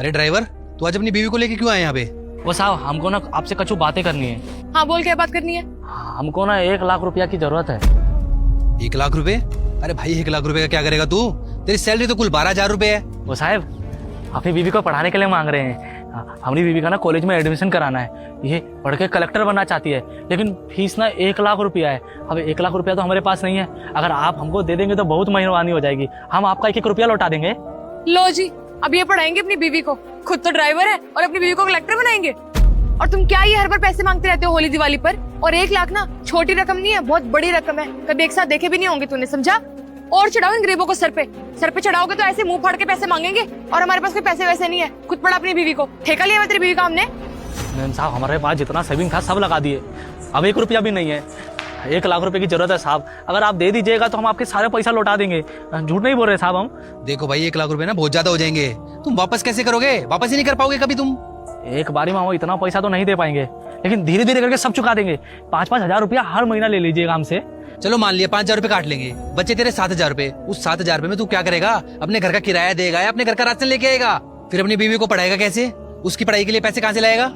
अरे ड्राइवर, तू आज अपनी बीवी को लेके क्यों आया यहाँ पे? वो साहब हमको ना आपसे कुछ बातें करनी है। हाँ बोल, क्या बात करनी है? हमको ना 1 लाख रुपया की जरूरत है। 1 लाख रुपए? अरे भाई 1 लाख रुपए का क्या करेगा तू? तेरी सैलरी तो कुल 12,000 रुपए है। वो साहब अपनी बीवी को पढ़ाने के लिए मांग रहे हैं। हमारी बीवी का ना कॉलेज में एडमिशन कराना है। ये पढ़ के कलेक्टर बनना चाहती है, लेकिन फीस ना 1 लाख रुपया है। अब 1 लाख रुपया तो हमारे पास नहीं है। अगर आप हमको दे देंगे तो बहुत मेहरबानी हो जाएगी। हम आपका 1-1 रुपया लौटा देंगे। लो जी, अब ये पढ़ाएंगे अपनी बीवी को। खुद तो ड्राइवर है और अपनी बीवी को कलेक्टर बनाएंगे। और तुम क्या ये हर बार पैसे मांगते रहते हो होली दिवाली पर? और 1 लाख ना छोटी रकम नहीं है, बहुत बड़ी रकम है। कभी एक साथ देखे भी नहीं होंगे तूने, समझा? और चढ़ाओ इन गरीबों को सर पे चढ़ाओगे तो ऐसे मुंह फाड़ के पैसे मांगेंगे। और हमारे पास कोई पैसे वैसे नहीं है। खुद पढ़ा अपनी बीवी को। ठेका लिया हुआ तेरी बीवी का हमने। मैम साहब हमारे पास जितना सेविंग था सब लगा दिए, अब 1 रुपया भी नहीं है। 1 लाख रुपए की जरूरत है साहब। अगर आप दे दीजिएगा तो हम आपके सारे पैसा लौटा देंगे। झूठ नहीं बोल रहे साहब हम। देखो भाई 1 लाख रुपए ना बहुत ज्यादा हो जाएंगे। तुम वापस कैसे करोगे? वापस ही नहीं कर पाओगे कभी तुम। एक बारी में हम इतना पैसा तो नहीं दे पाएंगे, लेकिन धीरे धीरे करके सब चुका देंगे। 5-5 हजार रुपया हर महीना ले लीजिएगा हमसे। चलो मान लिया 5,000 रुपए काट लेंगे, बच्चे तेरे 7,000 रुपए। उस 7,000 रुपए में तू क्या करेगा? अपने घर का किराया देगा या अपने घर का राशन लेके आएगा? फिर अपनी बीवी को पढ़ाएगा कैसे? उसकी पढ़ाई के लिए पैसे कहाँ से लाएगा?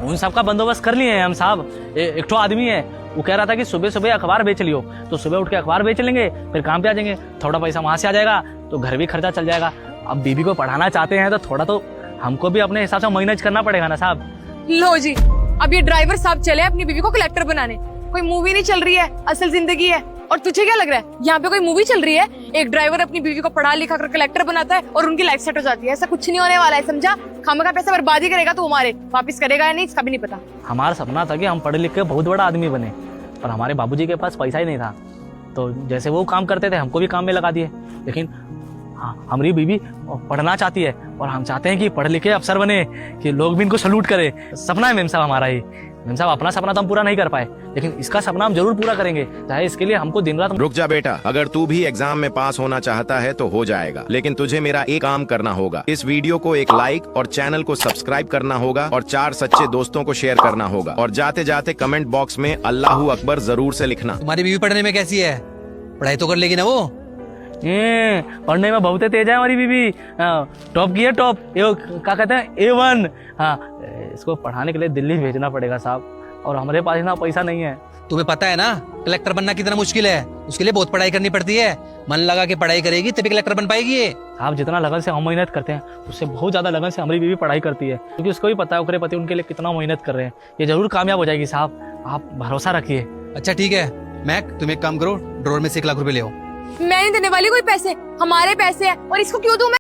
उन सब का बंदोबस्त कर लिए हैं हम साहब। एक ठो आदमी है, वो कह रहा था कि सुबह सुबह अखबार बेच लियो। तो सुबह उठ के अखबार बेच लेंगे, फिर काम पे आ जाएंगे। थोड़ा पैसा वहां से आ जाएगा तो घर भी खर्चा चल जाएगा। अब बीवी को पढ़ाना चाहते हैं तो थोड़ा तो हमको भी अपने हिसाब से मैनेज करना पड़ेगा ना साहब। लो जी, अब ये ड्राइवर साहब चले अपनी बीवी को कलेक्टर बनाने। कोई मूवी नहीं चल रही है, असल जिंदगी है। और तुझे क्या लग रहा है यहाँ पे कोई मूवी चल रही है? एक ड्राइवर अपनी बीवी को पढ़ा लिखा कर कलेक्टर बनाता है और उनकी लाइफ सेट हो जाती है। ऐसा कुछ नहीं होने वाला है, समझा? खामखा पैसा बर्बादी करेगा तो हमारे वापिस करेगा या नहीं इसका भी नहीं पता। हमारा सपना था कि हम पढ़े लिख के बहुत बड़ा आदमी बने, पर हमारे बाबूजी के पास पैसा ही नहीं था। तो जैसे वो काम करते थे हमको भी काम में लगा दिए। लेकिन हमारी बीवी पढ़ना चाहती है और हम चाहते हैं कि पढ़ लिखे अफसर बने, कि लोग भी इनको सलूट करे। सपना है मेम साहब हमारा ही। मेम साहब अपना सपना तो हम पूरा नहीं कर पाए, लेकिन इसका सपना हम जरूर पूरा करेंगे। चाहे इसके लिए हमको दिन रात। रुक जा बेटा, अगर तू भी एग्जाम में पास होना चाहता है तो हो जाएगा, लेकिन तुझे मेरा एक काम करना होगा। इस वीडियो को एक लाइक और चैनल को सब्सक्राइब करना होगा और 4 सच्चे दोस्तों को शेयर करना होगा। और जाते जाते कमेंट बॉक्स में अल्लाहू अकबर जरूर से लिखना। तुम्हारी बीवी पढ़ने में कैसी है? पढ़ाई तो कर लेगी ना वो? पढ़ने में बहुत तेज है हमारी बीवी। टॉप की है, टॉप। क्या कहते हैं, A1। हाँ, इसको पढ़ाने के लिए दिल्ली भेजना पड़ेगा साहब, और हमारे पास इतना पैसा नहीं है। तुम्हें पता है ना कलेक्टर बनना कितना मुश्किल है? उसके लिए बहुत पढ़ाई करनी पड़ती है। मन लगा के पढ़ाई करेगी तभी कलेक्टर बन पाएगी ये। साहब जितना लगन से हम मेहनत करते हैं उससे बहुत ज्यादा लगन से हमारी बीवी पढ़ाई करती है, क्योंकि उसको भी पता है उसके पति उनके लिए कितना मेहनत कर रहे हैं। ये जरूर कामयाब हो जाएगी साहब, आप भरोसा रखिए। अच्छा ठीक है मैक, तुम एक काम करो, ड्रॉर में से 1 लाख रुपए ले आओ। मैं नहीं देने वाली कोई पैसे, हमारे पैसे हैं। और इसको क्यों दूं मैं?